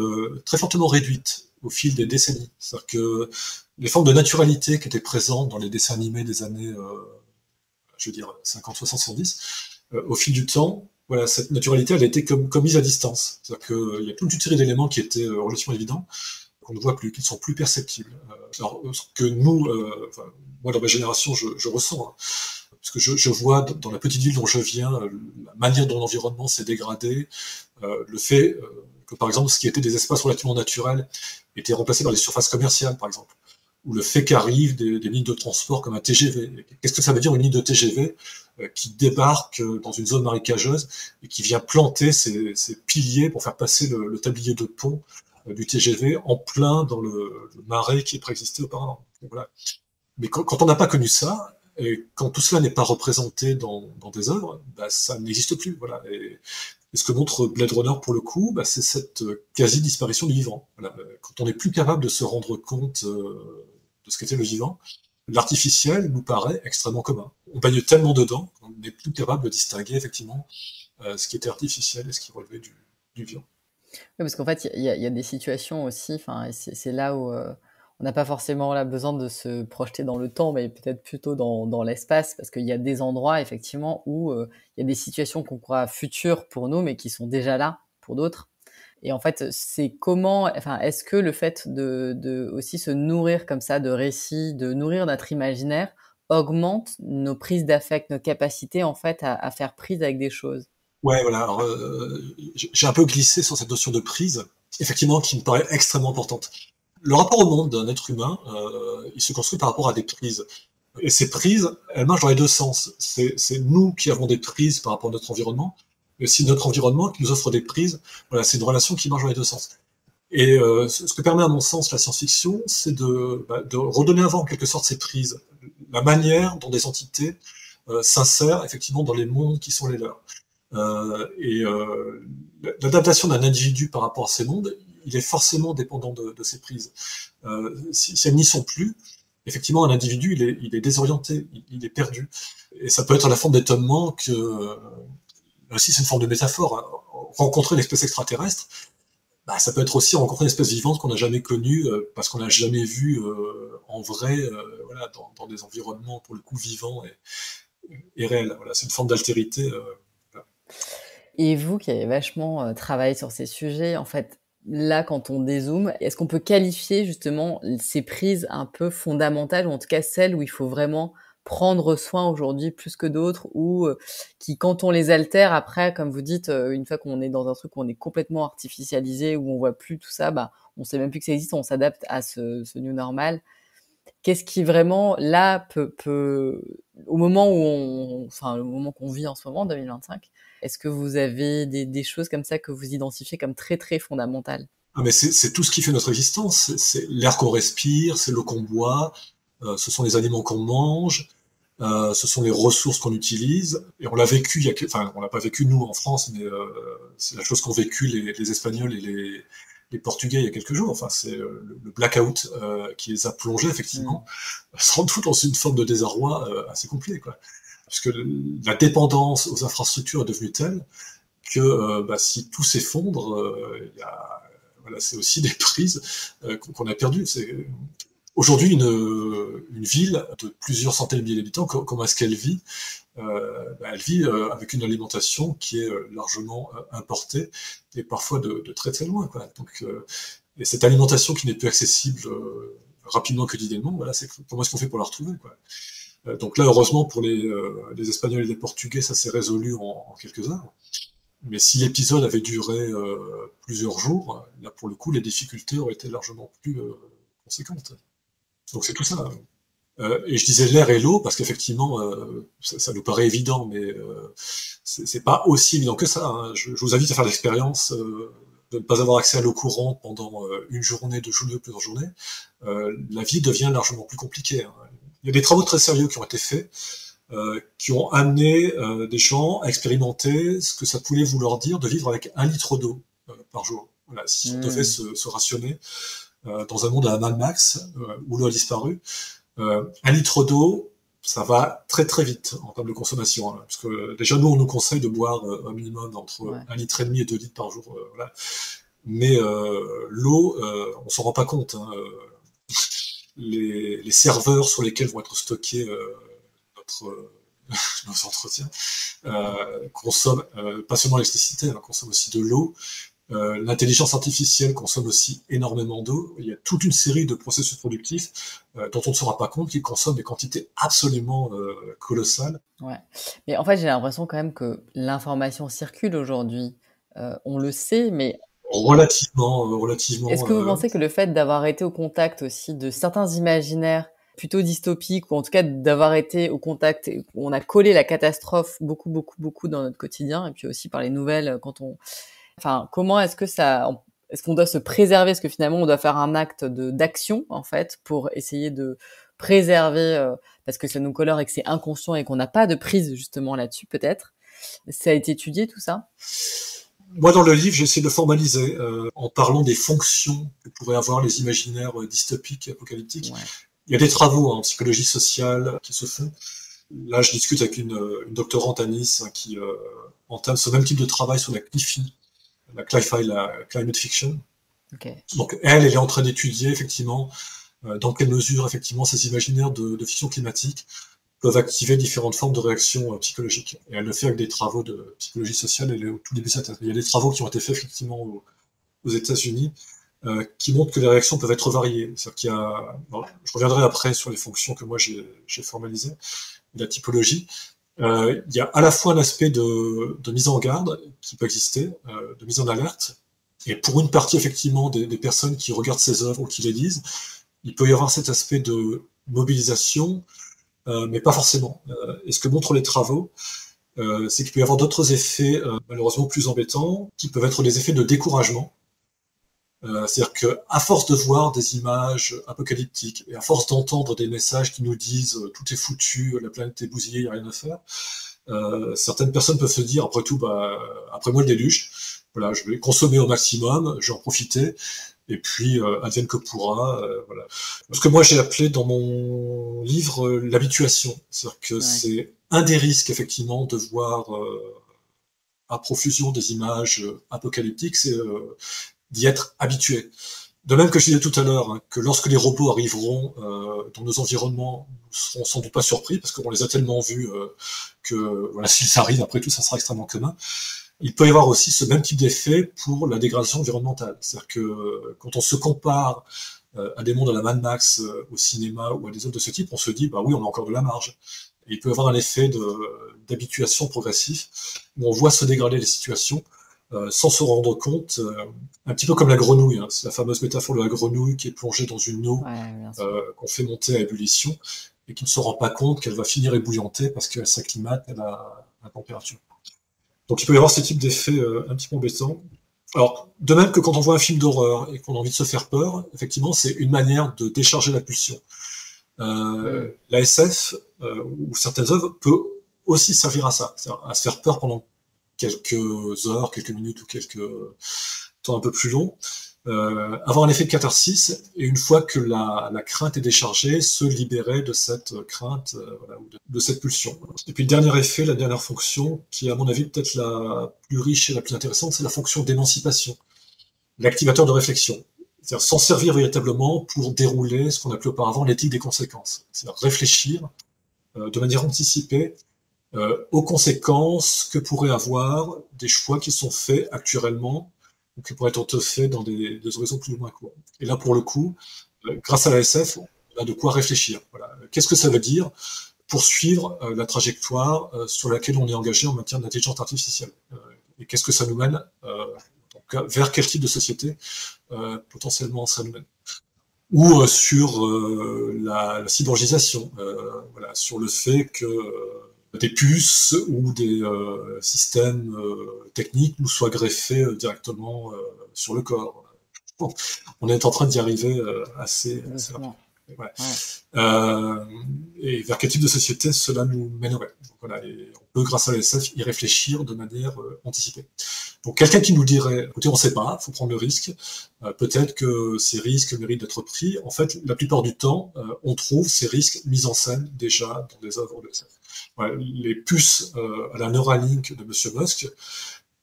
très fortement réduite au fil des décennies. C'est-à-dire que les formes de naturalité qui étaient présentes dans les dessins animés des années, 50, 60, 70, au fil du temps, voilà, cette naturalité, elle a été comme mise à distance. C'est-à-dire qu'il y a toute une série d'éléments qui étaient relativement évidents, qu'on ne voit plus, qui ne sont plus perceptibles. Alors, ce que nous, moi dans ma génération, je ressens, hein, parce que je vois dans la petite ville dont je viens, la manière dont l'environnement s'est dégradé, le fait que, par exemple, ce qui était des espaces relativement naturels était remplacé par des surfaces commerciales, par exemple, ou le fait qu'arrivent des lignes de transport comme un TGV. Qu'est-ce que ça veut dire une ligne de TGV qui débarque dans une zone marécageuse et qui vient planter ses piliers pour faire passer le tablier de pont du TGV en plein dans le marais qui préexistait auparavant. Voilà. Mais quand on n'a pas connu ça, et quand tout cela n'est pas représenté dans des œuvres, ça n'existe plus. Voilà. Et ce que montre Blade Runner pour le coup, c'est cette quasi-disparition du vivant. Voilà. Quand on n'est plus capable de se rendre compte de ce qu'était le vivant, l'artificiel nous paraît extrêmement commun. On baigne tellement dedans qu'on n'est plus capable de distinguer effectivement ce qui était artificiel et ce qui relevait du vivant. Oui, parce qu'en fait, il y a des situations aussi, enfin, et c'est là où on n'a pas forcément là besoin de se projeter dans le temps, mais peut-être plutôt dans l'espace, parce qu'il y a des endroits, effectivement, où il y a des situations qu'on croit futures pour nous, mais qui sont déjà là pour d'autres. Et en fait, c'est comment, enfin, est-ce que le fait de aussi se nourrir comme ça de récits, de nourrir notre imaginaire, augmente nos prises d'affect, nos capacités, en fait, à faire prise avec des choses? Ouais, voilà. Alors, j'ai un peu glissé sur cette notion de prise, effectivement, qui me paraît extrêmement importante. Le rapport au monde d'un être humain, il se construit par rapport à des prises. Et ces prises, elles marchent dans les deux sens. C'est nous qui avons des prises par rapport à notre environnement, mais aussi notre environnement qui nous offre des prises. Voilà, c'est une relation qui marche dans les deux sens. Et ce que permet à mon sens la science-fiction, c'est de redonner avant en quelque sorte ces prises, la manière dont des entités s'insèrent effectivement dans les mondes qui sont les leurs. L'adaptation d'un individu par rapport à ces mondes, il est forcément dépendant de ces prises. Si elles n'y sont plus, effectivement, un individu, il est désorienté, il est perdu. Et ça peut être la forme d'étonnement que, là aussi c'est une forme de métaphore, hein. Rencontrer une espèce extraterrestre, bah, ça peut être aussi rencontrer une espèce vivante qu'on n'a jamais connue, parce qu'on n'a jamais vu en vrai, voilà, dans des environnements pour le coup vivants et réels. Voilà, c'est une forme d'altérité. Voilà. Et vous qui avez vachement travaillé sur ces sujets, en fait, là, quand on dézoome, est-ce qu'on peut qualifier justement ces prises un peu fondamentales, ou en tout cas celles où il faut vraiment prendre soin aujourd'hui plus que d'autres, ou qui, quand on les altère après, comme vous dites, une fois qu'on est dans un truc où on est complètement artificialisé, où on voit plus tout ça, bah, on sait même plus que ça existe, on s'adapte à ce new normal. Qu'est-ce qui vraiment là peut au moment où enfin le moment qu'on vit en ce moment, 2025, est-ce que vous avez des choses comme ça que vous identifiez comme très très fondamentales? Ah, mais c'est tout ce qui fait notre existence. C'est l'air qu'on respire, c'est l'eau qu'on boit, ce sont les aliments qu'on mange, ce sont les ressources qu'on utilise. Et on l'a vécu, enfin, on l'a pas vécu nous en France, mais c'est la chose qu'ont vécu les Espagnols et les Portugais il y a quelques jours. Enfin, c'est le blackout qui les a plongés Mmh. effectivement, sans doute dans une forme de désarroi assez complet, quoi. Parce que la dépendance aux infrastructures est devenue telle que bah, si tout s'effondre, voilà, c'est aussi des prises qu'on a perdues. Aujourd'hui, une ville de plusieurs centaines de milliers d'habitants, comment est-ce qu'elle vit? Bah, elle vit avec une alimentation qui est largement importée et parfois de très très loin, quoi. Donc, et cette alimentation qui n'est plus accessible rapidement quotidiennement, voilà, c'est comment est-ce qu'on fait pour la retrouver, quoi. Donc là, heureusement pour les Espagnols et les Portugais, ça s'est résolu en quelques heures. Mais si l'épisode avait duré plusieurs jours, là pour le coup, les difficultés auraient été largement plus conséquentes. Donc c'est tout ça. Et je disais l'air et l'eau parce qu'effectivement, ça nous paraît évident, mais c'est pas aussi évident que ça, hein. Je vous invite à faire l'expérience de ne pas avoir accès à l'eau courante pendant une journée, 2 journées ou plusieurs journées. La vie devient largement plus compliquée, hein. Il y a des travaux très sérieux qui ont été faits, qui ont amené des gens à expérimenter ce que ça pouvait vouloir dire de vivre avec 1 litre d'eau par jour. Voilà, si on devait Mmh. se rationner dans un monde à Mad Max, où l'eau a disparu, 1 litre d'eau, ça va très très vite en termes de consommation, hein, parce que déjà nous on nous conseille de boire un minimum entre Ouais. 1,5 litre et 2 litres par jour, voilà. Mais l'eau, on s'en rend pas compte, hein, les serveurs sur lesquels vont être stockés notre nos entretiens consomment pas seulement l'électricité, elle consomme aussi de l'eau. L'intelligence artificielle consomme aussi énormément d'eau. Il y a toute une série de processus productifs dont on ne se rend pas compte qui consomment des quantités absolument colossales. Ouais. Mais en fait, j'ai l'impression quand même que l'information circule aujourd'hui. On le sait, mais est-ce Relativement. que vous pensez que le fait d'avoir été au contact aussi de certains imaginaires plutôt dystopiques, ou en tout cas d'avoir été au contact, et où on a collé la catastrophe beaucoup, beaucoup, beaucoup dans notre quotidien, et puis aussi par les nouvelles, quand on, enfin, comment est-ce que est-ce qu'on doit se préserver? Est-ce que finalement on doit faire un acte d'action, en fait, pour essayer de préserver, parce que ça nous colore et que c'est inconscient et qu'on n'a pas de prise justement là-dessus, peut-être? Ça a été étudié tout ça? Moi, dans le livre, j'essaie de formaliser en parlant des fonctions que pourraient avoir les imaginaires dystopiques et apocalyptiques. Ouais. Il y a des travaux en psychologie sociale qui se font. Là, je discute avec une doctorante à Nice, hein, qui entame ce même type de travail sur la CLIFI, la Climate Fiction. Okay. Donc elle est en train d'étudier effectivement dans quelle mesure effectivement ces imaginaires de fiction climatique peuvent activer différentes formes de réactions psychologiques. Et elle le fait avec des travaux de psychologie sociale. Elle est au tout début de sa thèse. Il y a des travaux qui ont été faits effectivement aux États-Unis qui montrent que les réactions peuvent être variées. C'est-à-dire qu'il y a, bon, je reviendrai après sur les fonctions que moi j'ai formalisées, la typologie. Il y a à la fois un aspect de mise en garde qui peut exister, de mise en alerte. Et pour une partie, effectivement, des personnes qui regardent ces œuvres ou qui les lisent, il peut y avoir cet aspect de mobilisation, mais pas forcément. Et ce que montrent les travaux, c'est qu'il peut y avoir d'autres effets, malheureusement plus embêtants, qui peuvent être des effets de découragement. C'est-à-dire qu'à force de voir des images apocalyptiques, et à force d'entendre des messages qui nous disent « tout est foutu, la planète est bousillée, il n'y a rien à faire », certaines personnes peuvent se dire, après tout, après moi le déluge, voilà, je vais consommer au maximum, je vais en profiter, et puis advienne que pourra. Voilà. Ce que moi j'ai appelé dans mon livre l'habituation, c'est-à-dire que c'est un des risques effectivement de voir à profusion des images apocalyptiques, c'est d'y être habitué. De même que je disais tout à l'heure, hein, que lorsque les robots arriveront dans nos environnements, nous serons sans doute pas surpris parce qu'on les a tellement vus que voilà, s'ils arrivent, après tout, ça sera extrêmement commun. Il peut y avoir aussi ce même type d'effet pour la dégradation environnementale. C'est-à-dire que quand on se compare à des mondes à la Mad Max au cinéma ou à des œuvres de ce type, on se dit, bah oui, on a encore de la marge. Et il peut y avoir un effet d'habituation progressif où on voit se dégrader les situations sans se rendre compte, un petit peu comme la grenouille. Hein. C'est la fameuse métaphore de la grenouille qui est plongée dans une eau qu'on fait monter à ébullition et qui ne se rend pas compte qu'elle va finir ébouillantée parce qu'elle s'acclimate à la température. Donc il peut y avoir ce type d'effet un petit peu embêtant. Alors, de même que quand on voit un film d'horreur et qu'on a envie de se faire peur, effectivement, c'est une manière de décharger la pulsion. La SF ou certaines œuvres peut aussi servir à ça, c'est-à-dire à se faire peur pendant quelques heures, quelques minutes ou quelques temps un peu plus long, avoir un effet de catharsis, et une fois que la crainte est déchargée, se libérer de cette crainte, voilà, ou de cette pulsion. Et puis le dernier effet, la dernière fonction, qui est à mon avis peut-être la plus riche et la plus intéressante, c'est la fonction d'émancipation, l'activateur de réflexion. C'est-à-dire s'en servir véritablement pour dérouler ce qu'on appelait auparavant l'éthique des conséquences. C'est-à-dire réfléchir de manière anticipée aux conséquences que pourraient avoir des choix qui sont faits actuellement ou qui pourraient être faits dans des horizons plus ou moins courts. Et là, pour le coup, grâce à la SF, on a de quoi réfléchir. Voilà. Qu'est-ce que ça veut dire poursuivre la trajectoire sur laquelle on est engagé en matière d'intelligence artificielle et qu'est-ce que ça nous mène donc, vers quel type de société potentiellement ça nous mène, ou sur la cyborgisation, voilà, sur le fait que des puces ou des systèmes techniques nous soient greffés directement sur le corps. Bon, on est en train d'y arriver assez rapidement. Ouais. Et vers quel type de société cela nous mènerait. Donc, voilà, et on peut, grâce à l'ASF, y réfléchir de manière anticipée. Donc quelqu'un qui nous dirait, écoutez, on ne sait pas, il faut prendre le risque, peut-être que ces risques méritent d'être pris. En fait, la plupart du temps, on trouve ces risques mis en scène déjà dans des œuvres de SF. Voilà, les puces à la Neuralink de Monsieur Musk,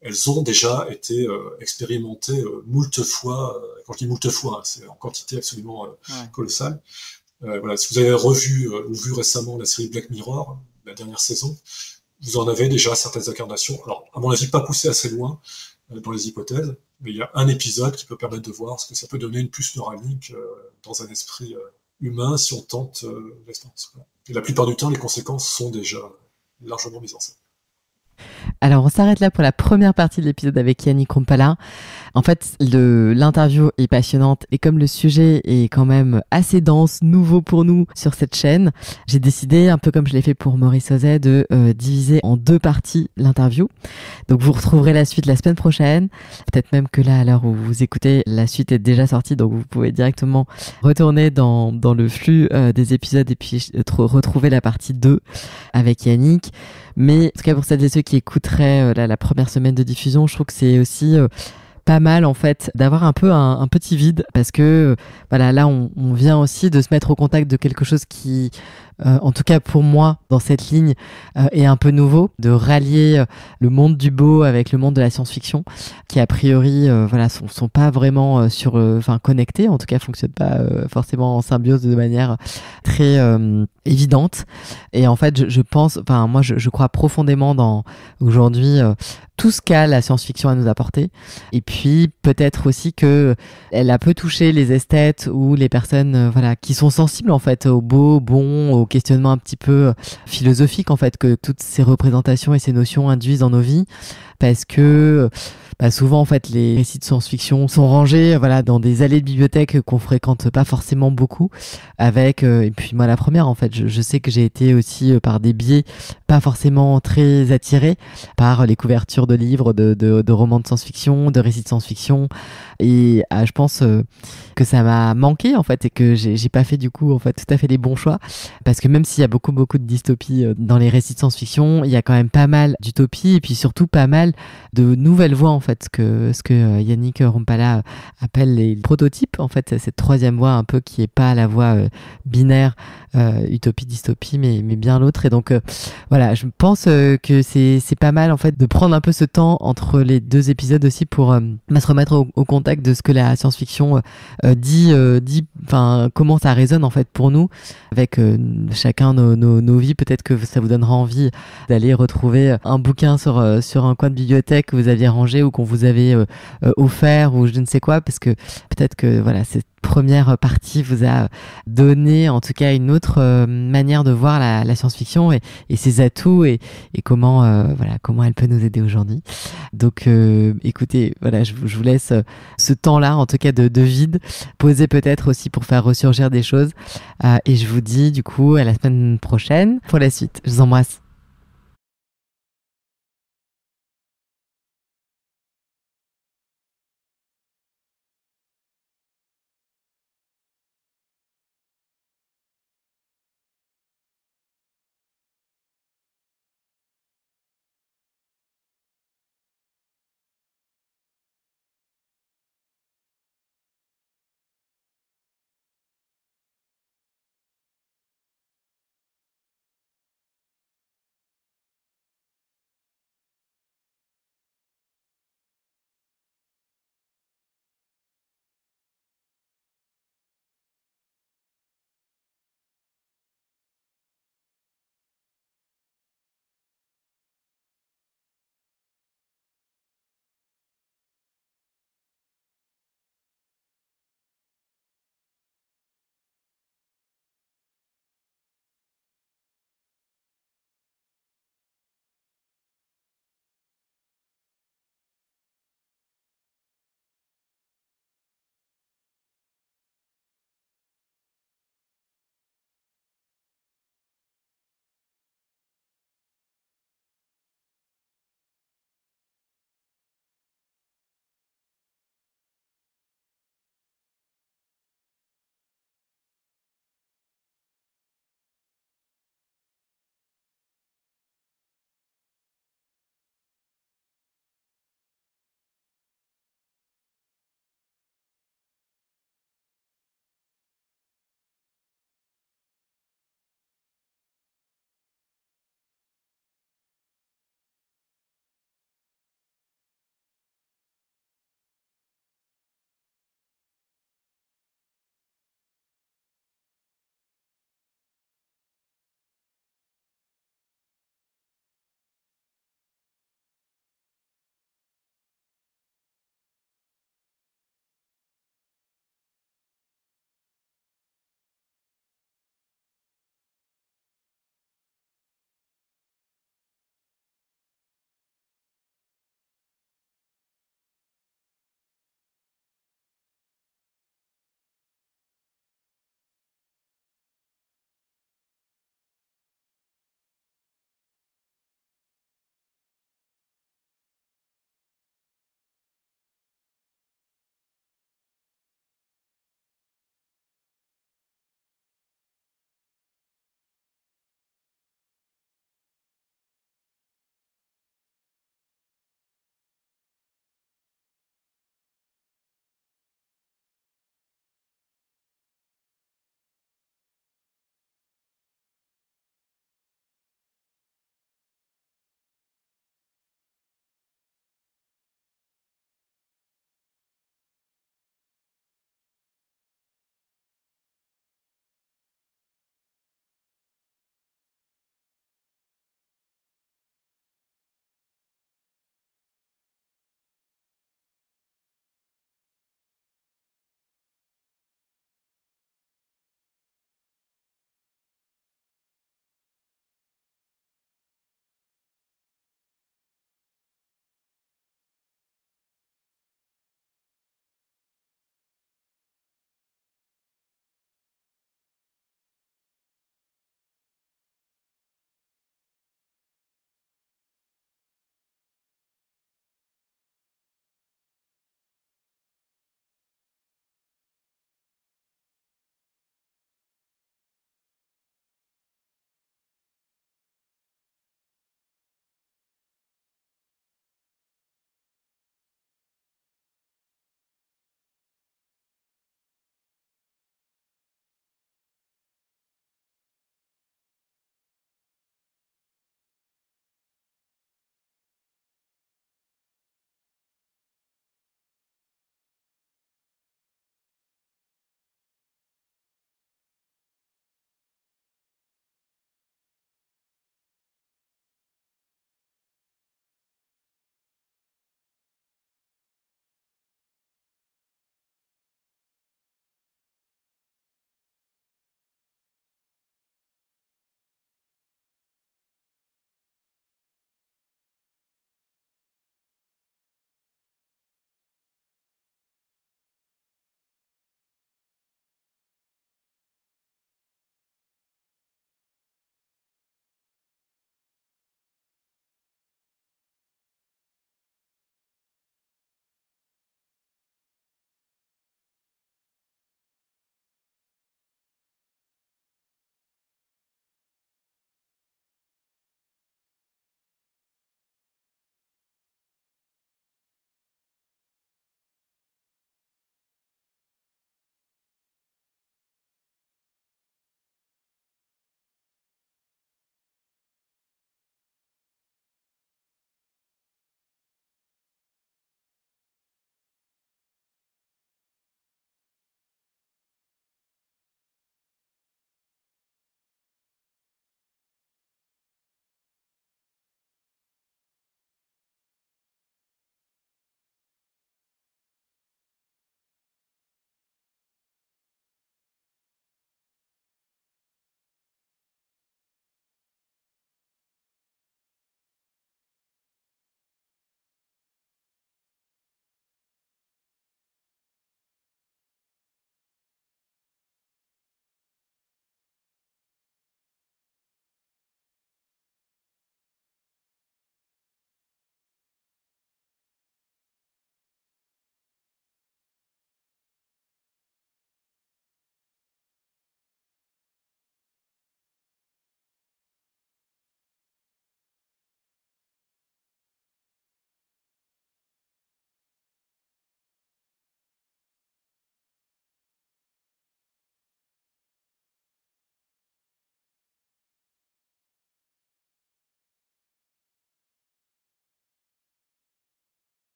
elles ont déjà été expérimentées moult fois. Quand je dis moult fois, hein, c'est en quantité absolument colossale. Voilà, si vous avez revu ou vu récemment la série Black Mirror, la dernière saison, vous en avez déjà certaines incarnations. Alors, à mon avis, pas poussé assez loin dans les hypothèses, mais il y a un épisode qui peut permettre de voir ce que ça peut donner une puce Neuralink dans un esprit humain si on tente l'expérience. Voilà. Et la plupart du temps, les conséquences sont déjà largement mises en scène. Alors, on s'arrête là pour la première partie de l'épisode avec Yannick Rumpala. En fait, l'interview est passionnante et comme le sujet est quand même assez dense, nouveau pour nous sur cette chaîne, j'ai décidé, un peu comme je l'ai fait pour Maurice Ozet, de diviser en 2 parties l'interview. Donc, vous retrouverez la suite la semaine prochaine. Peut-être même que là, à l'heure où vous écoutez, la suite est déjà sortie, donc vous pouvez directement retourner dans le flux des épisodes et puis retrouver la partie 2 avec Yannick. Mais en tout cas, pour celles et ceux qui écouteraient la première semaine de diffusion, je trouve que c'est aussi pas mal en fait d'avoir un peu un petit vide parce que voilà, là on vient aussi de se mettre au contact de quelque chose qui en tout cas pour moi, dans cette ligne, est un peu nouveau, de rallier le monde du beau avec le monde de la science-fiction, qui a priori, sont pas vraiment connectés, en tout cas fonctionnent pas forcément en symbiose de manière très évidente. Et en fait, je pense, moi, je crois profondément dans aujourd'hui tout ce qu'a la science-fiction à nous apporter. Et puis peut-être aussi que elle a peu touché les esthètes ou les personnes qui sont sensibles en fait au beau, bon, au questionnement un petit peu philosophique en fait que toutes ces représentations et ces notions induisent dans nos vies, parce que souvent en fait les récits de science-fiction sont rangés dans des allées de bibliothèque qu'on fréquente pas forcément beaucoup, avec et puis moi la première en fait je sais que j'ai été aussi par des biais pas forcément très attirée par les couvertures de livres de romans de science-fiction, de récits de science-fiction, et je pense que ça m'a manqué en fait, et que j'ai pas fait du coup en fait tout à fait les bons choix, parce que même s'il y a beaucoup de dystopie dans les récits de science-fiction, il y a quand même pas mal d'utopie, et puis surtout pas mal de nouvelles voies en fait, ce que Yannick Rumpala appelle les prototypes en fait, cette troisième voie un peu qui est pas la voie binaire utopie dystopie, mais bien l'autre. Et donc je pense que c'est pas mal en fait de prendre un peu ce temps entre les deux épisodes aussi pour se remettre au contact de ce que la science-fiction dit, comment ça résonne en fait pour nous avec chacun nos vies. Peut-être que ça vous donnera envie d'aller retrouver un bouquin sur un coin de bibliothèque que vous aviez rangé ou qu'on vous avait offert ou je ne sais quoi, parce que peut-être que cette première partie vous a donné en tout cas une autre manière de voir la science-fiction et ses atouts et comment elle peut nous aider aujourd'hui. Donc écoutez, je vous laisse ce temps-là en tout cas de vide, poser peut-être aussi pour faire ressurgir des choses, et je vous dis du coup à la semaine prochaine pour la suite. Je vous embrasse.